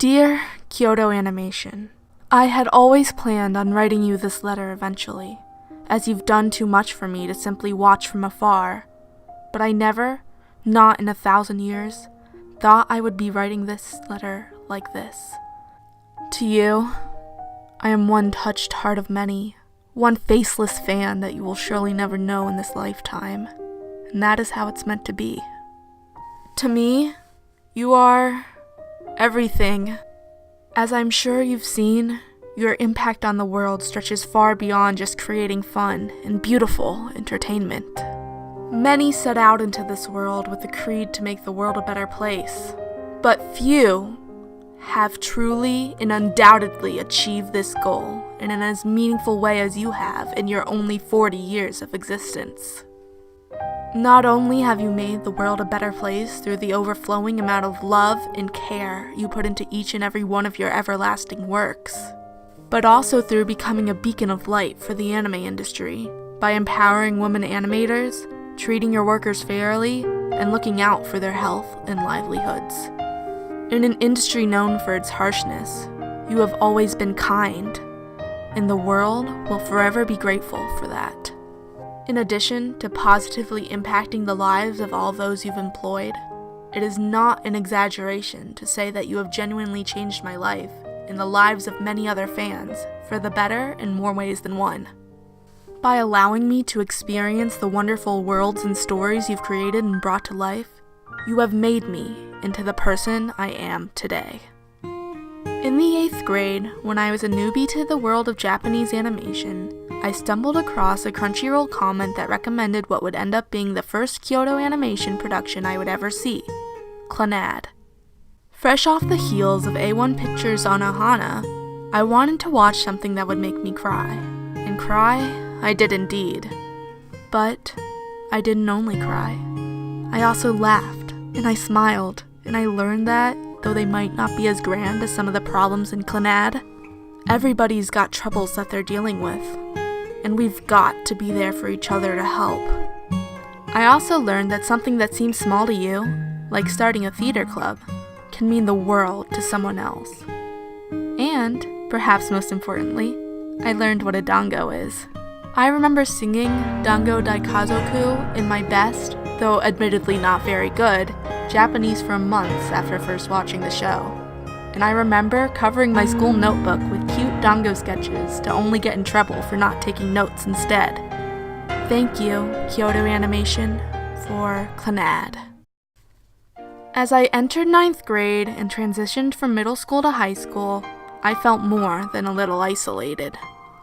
Dear Kyoto Animation, I had always planned on writing you this letter eventually, as you've done too much for me to simply watch from afar, but I never, not in 1,000 years, thought I would be writing this letter like this. To you, I am one touched heart of many, one faceless fan that you will surely never know in this lifetime, and that is how it's meant to be. To me, you are everything. As I'm sure you've seen, your impact on the world stretches far beyond just creating fun and beautiful entertainment. Many set out into this world with the creed to make the world a better place, but few have truly and undoubtedly achieved this goal in an as meaningful way as you have in your only 40 years of existence. Not only have you made the world a better place through the overflowing amount of love and care you put into each and every one of your everlasting works, but also through becoming a beacon of light for the anime industry by empowering women animators, treating your workers fairly, and looking out for their health and livelihoods. In an industry known for its harshness, you have always been kind, and the world will forever be grateful for that. In addition to positively impacting the lives of all those you've employed, it is not an exaggeration to say that you have genuinely changed my life and the lives of many other fans for the better in more ways than one. By allowing me to experience the wonderful worlds and stories you've created and brought to life, you have made me into the person I am today. In the 8th grade, when I was a newbie to the world of Japanese animation, I stumbled across a Crunchyroll comment that recommended what would end up being the first Kyoto animation production I would ever see, Clannad. Fresh off the heels of A1 Pictures' Anohana, I wanted to watch something that would make me cry. And cry, I did indeed. But I didn't only cry. I also laughed, and I smiled, and I learned that, though they might not be as grand as some of the problems in Clannad, everybody's got troubles that they're dealing with, and we've got to be there for each other to help. I also learned that something that seems small to you, like starting a theater club, can mean the world to someone else. And, perhaps most importantly, I learned what a dango is. I remember singing Dango Daikazoku in my best, though admittedly not very good, Japanese for months after first watching the show. And I remember covering my school notebook with cute dango sketches to only get in trouble for not taking notes instead. Thank you, Kyoto Animation, for Clannad. As I entered 9th grade and transitioned from middle school to high school, I felt more than a little isolated.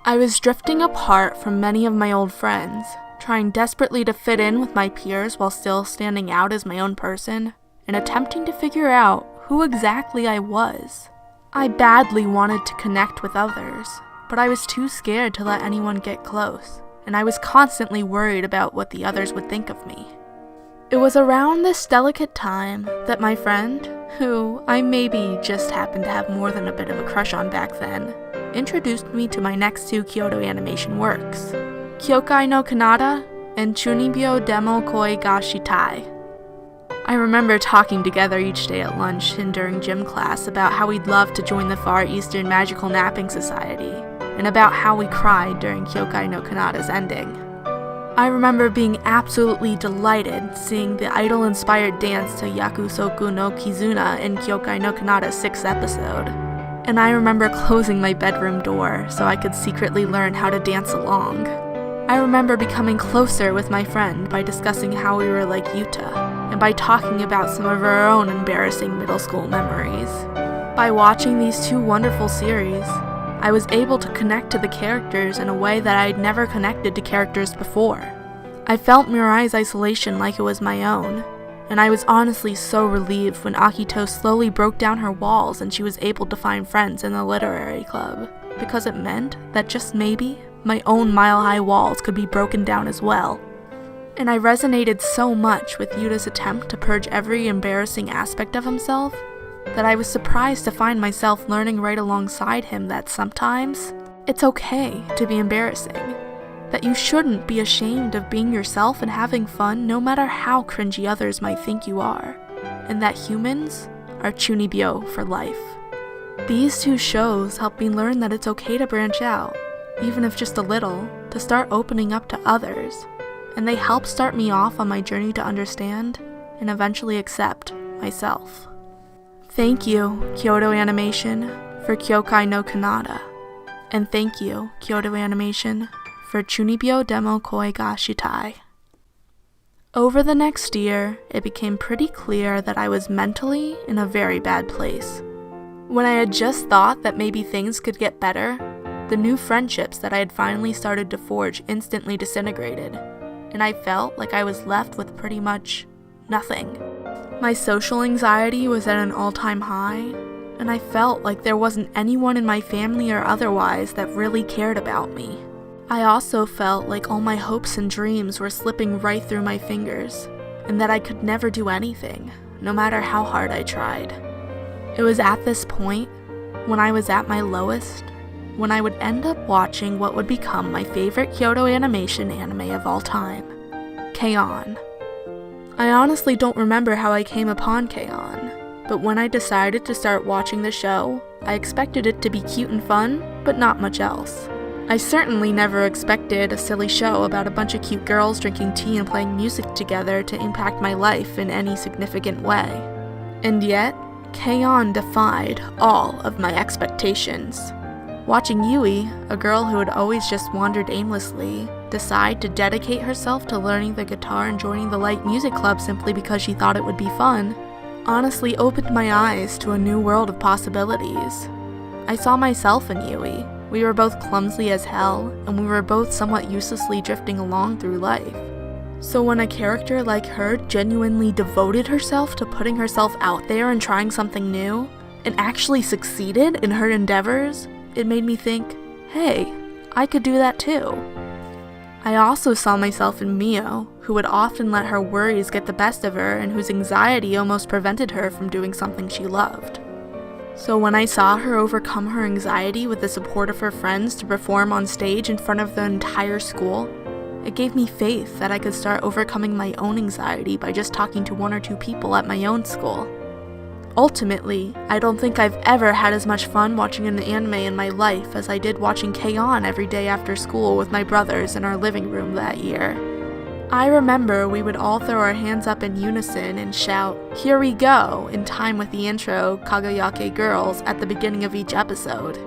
I was drifting apart from many of my old friends, trying desperately to fit in with my peers while still standing out as my own person, and attempting to figure out who exactly I was. I badly wanted to connect with others, but I was too scared to let anyone get close, and I was constantly worried about what the others would think of me. It was around this delicate time that my friend, who I maybe just happened to have more than a bit of a crush on back then, introduced me to my next 2 Kyoto Animation works, Kyokai no Kanata and Chunibyo Demo Koi ga Shitai. I remember talking together each day at lunch and during gym class about how we'd love to join the Far Eastern Magical Napping Society, and about how we cried during Kyokai no Kanata's ending. I remember being absolutely delighted seeing the idol-inspired dance to Yakusoku no Kizuna in Kyokai no Kanata's 6th episode, and I remember closing my bedroom door so I could secretly learn how to dance along. I remember becoming closer with my friend by discussing how we were like Yuta, and by talking about some of our own embarrassing middle school memories. By watching these 2 wonderful series, I was able to connect to the characters in a way that I'd never connected to characters before. I felt Mirai's isolation like it was my own, and I was honestly so relieved when Akito slowly broke down her walls and she was able to find friends in the literary club, because it meant that just maybe, my own mile-high walls could be broken down as well. And I resonated so much with Yuta's attempt to purge every embarrassing aspect of himself that I was surprised to find myself learning right alongside him that sometimes it's okay to be embarrassing, that you shouldn't be ashamed of being yourself and having fun no matter how cringy others might think you are, and that humans are chunibyo for life. These two shows helped me learn that it's okay to branch out, even if just a little, to start opening up to others, and they helped start me off on my journey to understand and eventually accept myself. Thank you, Kyoto Animation, for Kyokai no Kanada, and thank you, Kyoto Animation, for Chunibyo Demo Koi ga Shitai. Over the next year, it became pretty clear that I was mentally in a very bad place. When I had just thought that maybe things could get better, the new friendships that I had finally started to forge instantly disintegrated, and I felt like I was left with pretty much nothing. My social anxiety was at an all-time high, and I felt like there wasn't anyone in my family or otherwise that really cared about me. I also felt like all my hopes and dreams were slipping right through my fingers, and that I could never do anything, no matter how hard I tried. It was at this point, when I was at my lowest, when I would end up watching what would become my favorite Kyoto Animation anime of all time, KyoAni. I honestly don't remember how I came upon KyoAni, but when I decided to start watching the show, I expected it to be cute and fun, but not much else. I certainly never expected a silly show about a bunch of cute girls drinking tea and playing music together to impact my life in any significant way. And yet, KyoAni defied all of my expectations. Watching Yui, a girl who had always just wandered aimlessly, decide to dedicate herself to learning the guitar and joining the light music club simply because she thought it would be fun, honestly opened my eyes to a new world of possibilities. I saw myself in Yui. We were both clumsy as hell, and we were both somewhat uselessly drifting along through life. So when a character like her genuinely devoted herself to putting herself out there and trying something new, and actually succeeded in her endeavors, it made me think, hey, I could do that too. I also saw myself in Mio, who would often let her worries get the best of her and whose anxiety almost prevented her from doing something she loved. So when I saw her overcome her anxiety with the support of her friends to perform on stage in front of the entire school, it gave me faith that I could start overcoming my own anxiety by just talking to one or two people at my own school. Ultimately, I don't think I've ever had as much fun watching an anime in my life as I did watching KyoAni every day after school with my brothers in our living room that year. I remember we would all throw our hands up in unison and shout, "Here we go," in time with the intro, Kagayake Girls, at the beginning of each episode.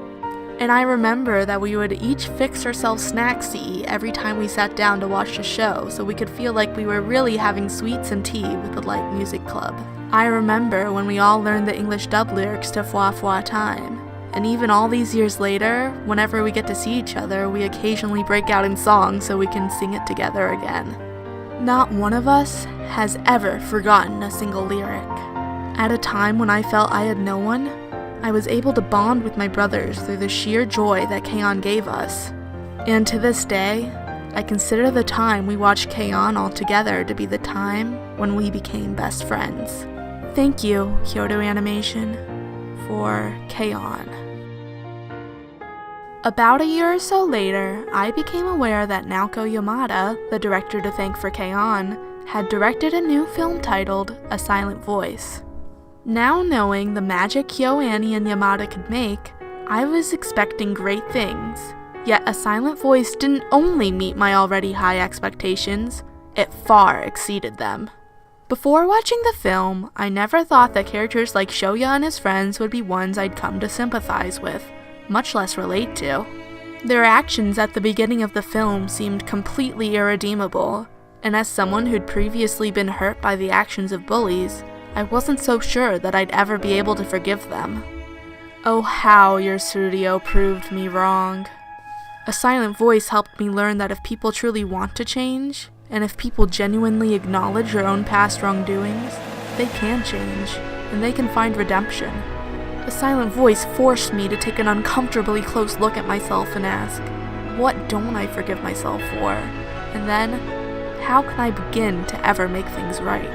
And I remember that we would each fix ourselves snacks to eat every time we sat down to watch the show so we could feel like we were really having sweets and tea with the light music club. I remember when we all learned the English dub lyrics to Fwa Fwa Time. And even all these years later, whenever we get to see each other, we occasionally break out in song so we can sing it together again. Not one of us has ever forgotten a single lyric. At a time when I felt I had no one, I was able to bond with my brothers through the sheer joy that KyoAni gave us. And to this day, I consider the time we watched KyoAni all together to be the time when we became best friends. Thank you, Kyoto Animation, for KyoAni. About a year or so later, I became aware that Naoko Yamada, the director to thank for KyoAni, had directed a new film titled A Silent Voice. Now knowing the magic KyoAni and Yamada could make, I was expecting great things, yet A Silent Voice didn't only meet my already high expectations, it far exceeded them. Before watching the film, I never thought that characters like Shoya and his friends would be ones I'd come to sympathize with, much less relate to. Their actions at the beginning of the film seemed completely irredeemable, and as someone who'd previously been hurt by the actions of bullies, I wasn't so sure that I'd ever be able to forgive them. Oh, how your studio proved me wrong. A Silent Voice helped me learn that if people truly want to change, and if people genuinely acknowledge their own past wrongdoings, they can change, and they can find redemption. A Silent Voice forced me to take an uncomfortably close look at myself and ask, what don't I forgive myself for? And then, how can I begin to ever make things right?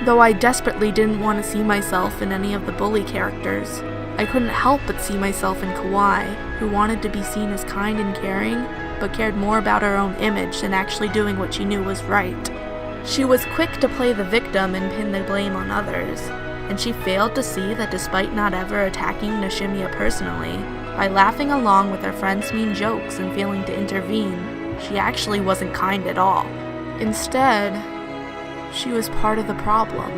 Though I desperately didn't want to see myself in any of the bully characters, I couldn't help but see myself in Kawaii, who wanted to be seen as kind and caring, but cared more about her own image than actually doing what she knew was right. She was quick to play the victim and pin the blame on others, and she failed to see that despite not ever attacking Nishimiya personally, by laughing along with her friend's mean jokes and failing to intervene, she actually wasn't kind at all. Instead, she was part of the problem.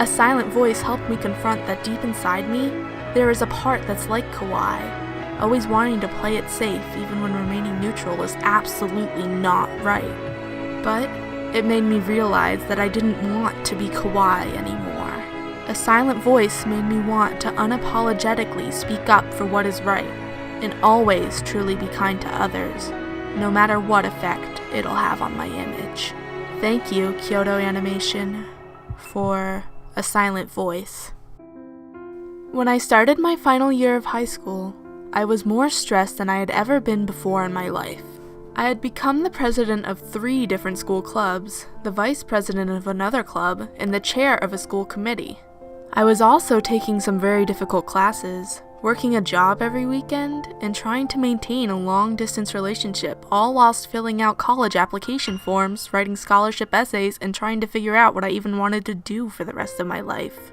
A silent voice helped me confront that deep inside me, there is a part that's like kawaii, always wanting to play it safe even when remaining neutral is absolutely not right. But it made me realize that I didn't want to be kawaii anymore. A silent voice made me want to unapologetically speak up for what is right, and always truly be kind to others, no matter what effect it'll have on my image. Thank you, Kyoto Animation, for a silent voice. When I started my final year of high school, I was more stressed than I had ever been before in my life. I had become the president of 3 different school clubs, the vice president of another club, and the chair of a school committee. I was also taking some very difficult classes, working a job every weekend, and trying to maintain a long-distance relationship, all whilst filling out college application forms, writing scholarship essays, and trying to figure out what I even wanted to do for the rest of my life.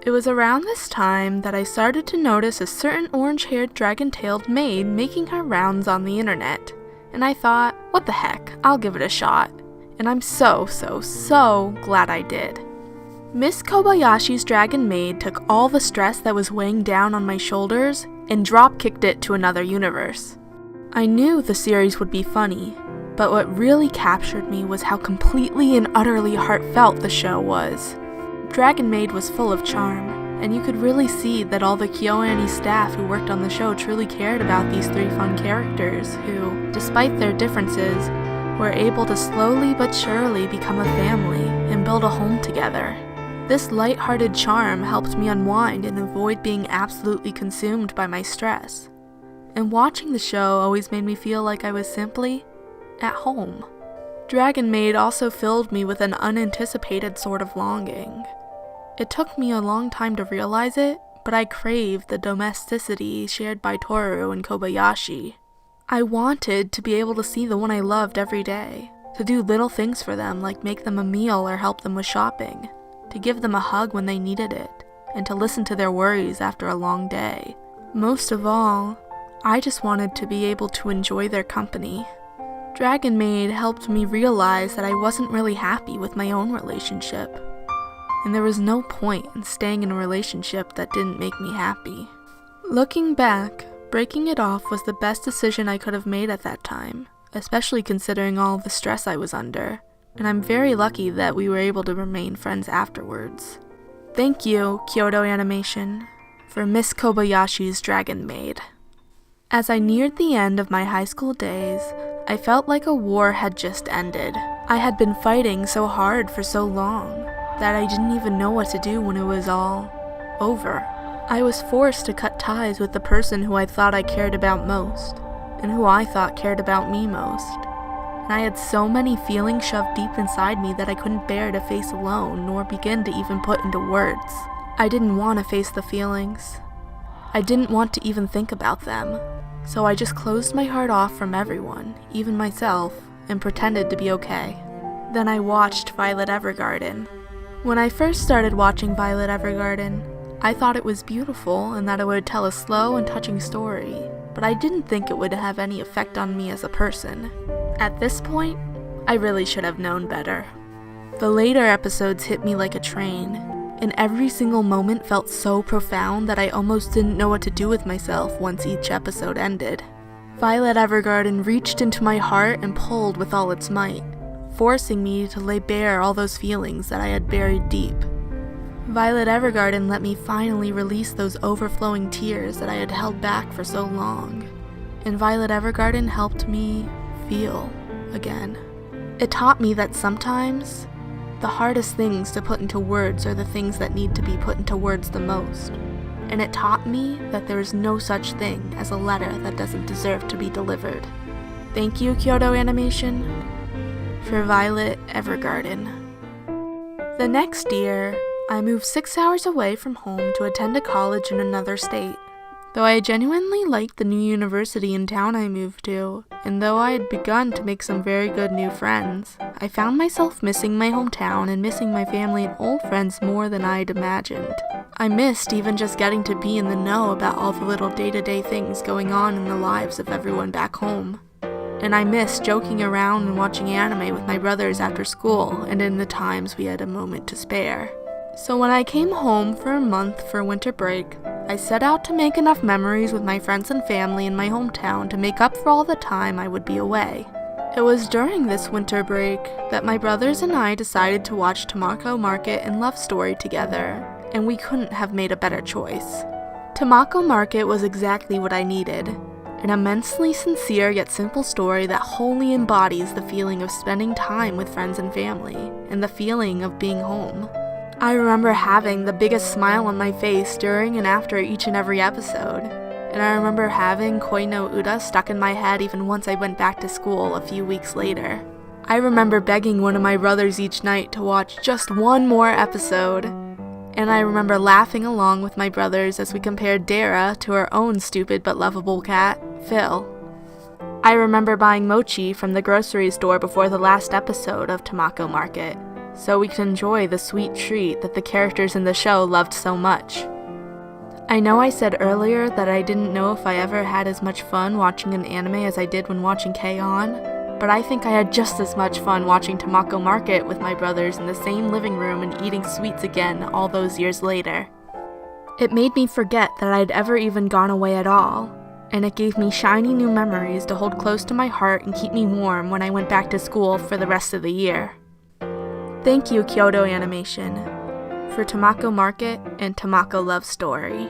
It was around this time that I started to notice a certain orange-haired dragon-tailed maid making her rounds on the internet, and I thought, what the heck, I'll give it a shot. And I'm so glad I did. Miss Kobayashi's Dragon Maid took all the stress that was weighing down on my shoulders and drop-kicked it to another universe. I knew the series would be funny, but what really captured me was how completely and utterly heartfelt the show was. Dragon Maid was full of charm, and you could really see that all the KyoAni staff who worked on the show truly cared about these 3 fun characters who, despite their differences, were able to slowly but surely become a family and build a home together. This light-hearted charm helped me unwind and avoid being absolutely consumed by my stress. And watching the show always made me feel like I was simply at home. Dragon Maid also filled me with an unanticipated sort of longing. It took me a long time to realize it, but I craved the domesticity shared by Toru and Kobayashi. I wanted to be able to see the one I loved every day, to do little things for them like make them a meal or help them with shopping, to give them a hug when they needed it, and to listen to their worries after a long day. Most of all, I just wanted to be able to enjoy their company. Dragon Maid helped me realize that I wasn't really happy with my own relationship, and there was no point in staying in a relationship that didn't make me happy. Looking back, breaking it off was the best decision I could have made at that time, especially considering all the stress I was under, and I'm very lucky that we were able to remain friends afterwards. Thank you, Kyoto Animation, for Miss Kobayashi's Dragon Maid. As I neared the end of my high school days, I felt like a war had just ended. I had been fighting so hard for so long that I didn't even know what to do when it was all over. I was forced to cut ties with the person who I thought I cared about most, and who I thought cared about me most. And I had so many feelings shoved deep inside me that I couldn't bear to face alone, nor begin to even put into words. I didn't want to face the feelings. I didn't want to even think about them. So I just closed my heart off from everyone, even myself, and pretended to be okay. Then I watched Violet Evergarden. When I first started watching Violet Evergarden, I thought it was beautiful and that it would tell a slow and touching story, but I didn't think it would have any effect on me as a person. At this point, I really should have known better. The later episodes hit me like a train, and every single moment felt so profound that I almost didn't know what to do with myself once each episode ended. Violet Evergarden reached into my heart and pulled with all its might, forcing me to lay bare all those feelings that I had buried deep. Violet Evergarden let me finally release those overflowing tears that I had held back for so long, and Violet Evergarden helped me feel again. It taught me that sometimes the hardest things to put into words are the things that need to be put into words the most, and it taught me that there is no such thing as a letter that doesn't deserve to be delivered. Thank you, Kyoto Animation, for Violet Evergarden. The next year, I moved 6 hours away from home to attend a college in another state. Though I genuinely liked the new university in town I moved to, and though I had begun to make some very good new friends, I found myself missing my hometown and missing my family and old friends more than I'd imagined. I missed even just getting to be in the know about all the little day-to-day things going on in the lives of everyone back home. And I missed joking around and watching anime with my brothers after school and in the times we had a moment to spare. So when I came home for a month for winter break, I set out to make enough memories with my friends and family in my hometown to make up for all the time I would be away. It was during this winter break that my brothers and I decided to watch Tamako Market and Love Story together, and we couldn't have made a better choice. Tamako Market was exactly what I needed, an immensely sincere yet simple story that wholly embodies the feeling of spending time with friends and family, and the feeling of being home. I remember having the biggest smile on my face during and after each and every episode, and I remember having Koi no Uda stuck in my head even once I went back to school a few weeks later. I remember begging one of my brothers each night to watch just one more episode, and I remember laughing along with my brothers as we compared Dara to our own stupid but lovable cat, Phil. I remember buying mochi from the grocery store before the last episode of Tamako Market, so we could enjoy the sweet treat that the characters in the show loved so much. I know I said earlier that I didn't know if I ever had as much fun watching an anime as I did when watching KyoAni, but I think I had just as much fun watching Tamako Market with my brothers in the same living room and eating sweets again all those years later. It made me forget that I'd ever even gone away at all, and it gave me shiny new memories to hold close to my heart and keep me warm when I went back to school for the rest of the year. Thank you, Kyoto Animation, for Tamako Market and Tamako Love Story.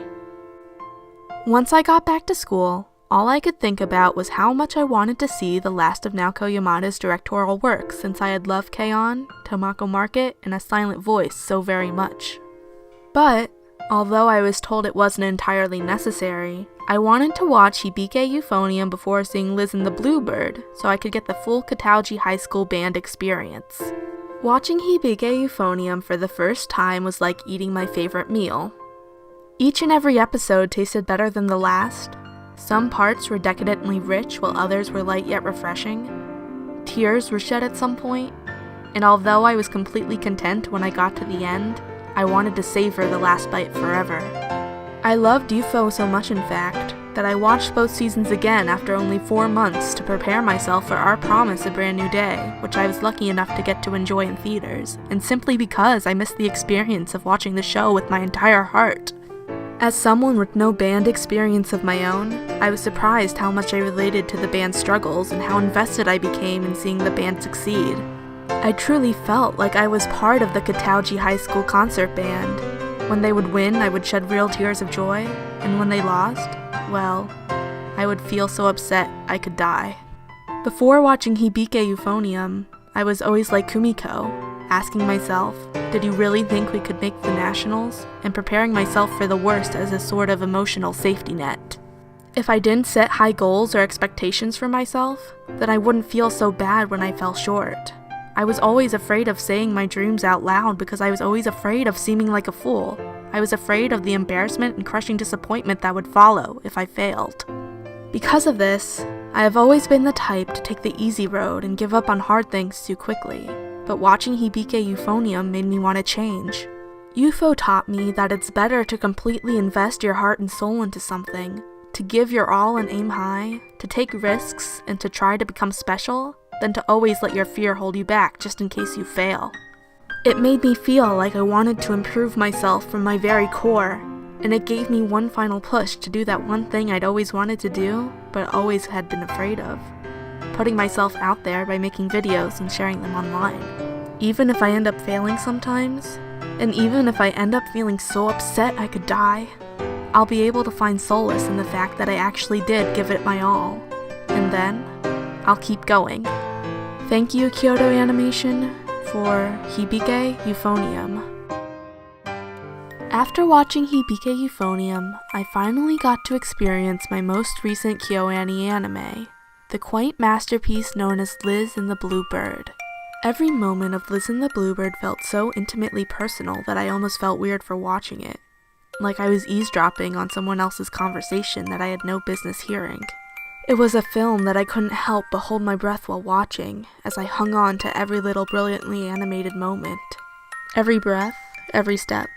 Once I got back to school, all I could think about was how much I wanted to see the last of Naoko Yamada's directorial work since I had loved KyoAni, Tamako Market, and A Silent Voice so very much. But, although I was told it wasn't entirely necessary, I wanted to watch Hibiki Euphonium before seeing Liz and the Bluebird so I could get the full Katauji High School band experience. Watching Hibiki Euphonium for the first time was like eating my favorite meal. Each and every episode tasted better than the last. Some parts were decadently rich while others were light yet refreshing. Tears were shed at some point, and although I was completely content when I got to the end, I wanted to savor the last bite forever. I loved UFO so much, in fact, that I watched both seasons again after only 4 months to prepare myself for Our Promise: A Brand New Day, which I was lucky enough to get to enjoy in theaters, and simply because I missed the experience of watching the show with my entire heart. As someone with no band experience of my own, I was surprised how much I related to the band's struggles and how invested I became in seeing the band succeed. I truly felt like I was part of the Katauji High School concert band. When they would win, I would shed real tears of joy, and when they lost, well, I would feel so upset I could die. Before watching Hibiki Euphonium, I was always like Kumiko, asking myself, did you really think we could make the nationals? And preparing myself for the worst as a sort of emotional safety net. If I didn't set high goals or expectations for myself, then I wouldn't feel so bad when I fell short. I was always afraid of saying my dreams out loud because I was always afraid of seeming like a fool. I was afraid of the embarrassment and crushing disappointment that would follow if I failed. Because of this, I have always been the type to take the easy road and give up on hard things too quickly. But watching Hibiki Euphonium made me want to change. UFO taught me that it's better to completely invest your heart and soul into something, to give your all and aim high, to take risks, and to try to become special, than to always let your fear hold you back just in case you fail. It made me feel like I wanted to improve myself from my very core, and it gave me one final push to do that one thing I'd always wanted to do, but always had been afraid of. Putting myself out there by making videos and sharing them online. Even if I end up failing sometimes, and even if I end up feeling so upset I could die, I'll be able to find solace in the fact that I actually did give it my all. And then, I'll keep going. Thank you, Kyoto Animation, for Hibiki Euphonium. After watching Hibiki Euphonium, I finally got to experience my most recent KyoAni anime, the quaint masterpiece known as Liz and the Bluebird. Every moment of Liz and the Bluebird felt so intimately personal that I almost felt weird for watching it. like I was eavesdropping on someone else's conversation that I had no business hearing. It was a film that I couldn't help but hold my breath while watching, as I hung on to every little brilliantly animated moment. Every breath, every step,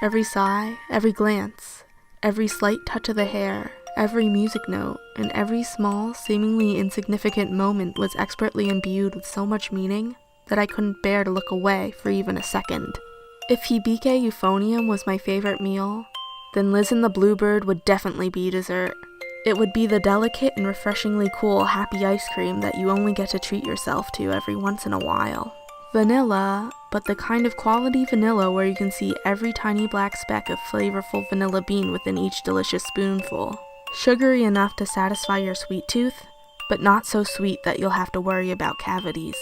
every sigh, every glance, every slight touch of the hair, every music note, and every small, seemingly insignificant moment was expertly imbued with so much meaning that I couldn't bear to look away for even a second. If Hibiki euphonium was my favorite meal, then Liz and the Bluebird would definitely be dessert. It would be the delicate and refreshingly cool happy ice cream that you only get to treat yourself to every once in a while. Vanilla, but the kind of quality vanilla where you can see every tiny black speck of flavorful vanilla bean within each delicious spoonful. Sugary enough to satisfy your sweet tooth, but not so sweet that you'll have to worry about cavities.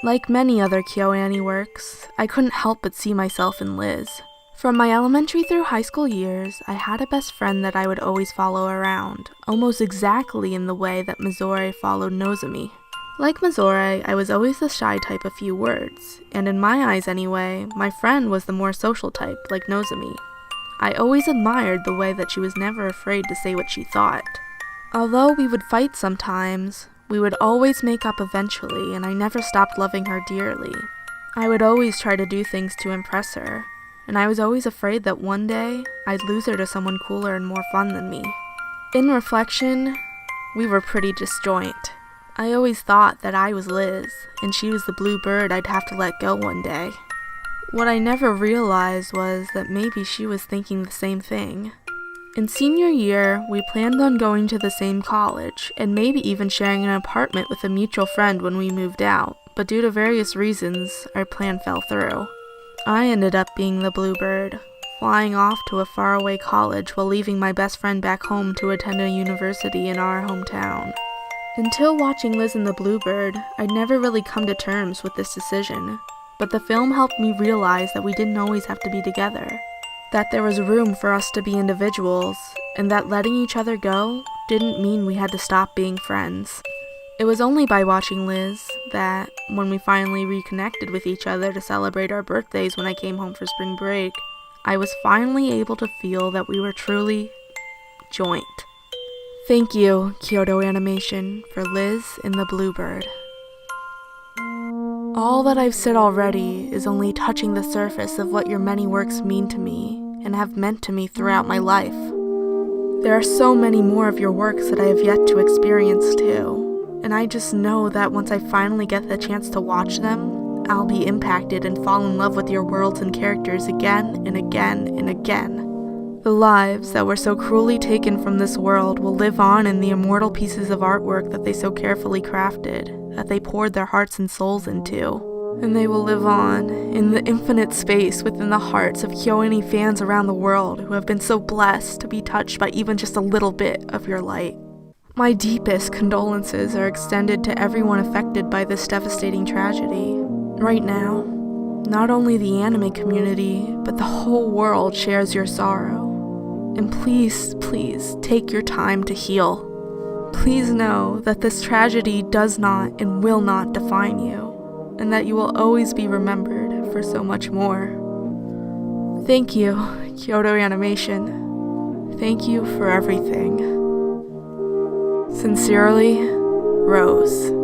Like many other KyoAni works, I couldn't help but see myself in Liz. From my elementary through high school years, I had a best friend that I would always follow around, almost exactly in the way that Mizore followed Nozomi. Like Mizore, I was always the shy type of few words, and in my eyes anyway, my friend was the more social type, like Nozomi. I always admired the way that she was never afraid to say what she thought. Although we would fight sometimes, we would always make up eventually, and I never stopped loving her dearly. I would always try to do things to impress her, and I was always afraid that one day I'd lose her to someone cooler and more fun than me. In reflection, we were pretty disjoint. I always thought that I was Liz, and she was the Bluebird I'd have to let go one day. What I never realized was that maybe she was thinking the same thing. In senior year, we planned on going to the same college, and maybe even sharing an apartment with a mutual friend when we moved out, but due to various reasons, our plan fell through. I ended up being the Bluebird, flying off to a faraway college while leaving my best friend back home to attend a university in our hometown. Until watching Liz and the Bluebird, I'd never really come to terms with this decision, but the film helped me realize that we didn't always have to be together, that there was room for us to be individuals, and that letting each other go didn't mean we had to stop being friends. It was only by watching Liz that, when we finally reconnected with each other to celebrate our birthdays when I came home for spring break, I was finally able to feel that we were truly joint. Thank you, Kyoto Animation, for Liz and the Bluebird. All that I've said already is only touching the surface of what your many works mean to me and have meant to me throughout my life. There are so many more of your works that I have yet to experience too, and I just know that once I finally get the chance to watch them, I'll be impacted and fall in love with your worlds and characters again and again and again. The lives that were so cruelly taken from this world will live on in the immortal pieces of artwork that they so carefully crafted, that they poured their hearts and souls into. And they will live on in the infinite space within the hearts of KyoAni fans around the world who have been so blessed to be touched by even just a little bit of your light. My deepest condolences are extended to everyone affected by this devastating tragedy. Right now, not only the anime community, but the whole world shares your sorrow. And please, please, take your time to heal. Please know that this tragedy does not and will not define you, and that you will always be remembered for so much more. Thank you, Kyoto Animation. Thank you for everything. Sincerely, Rose.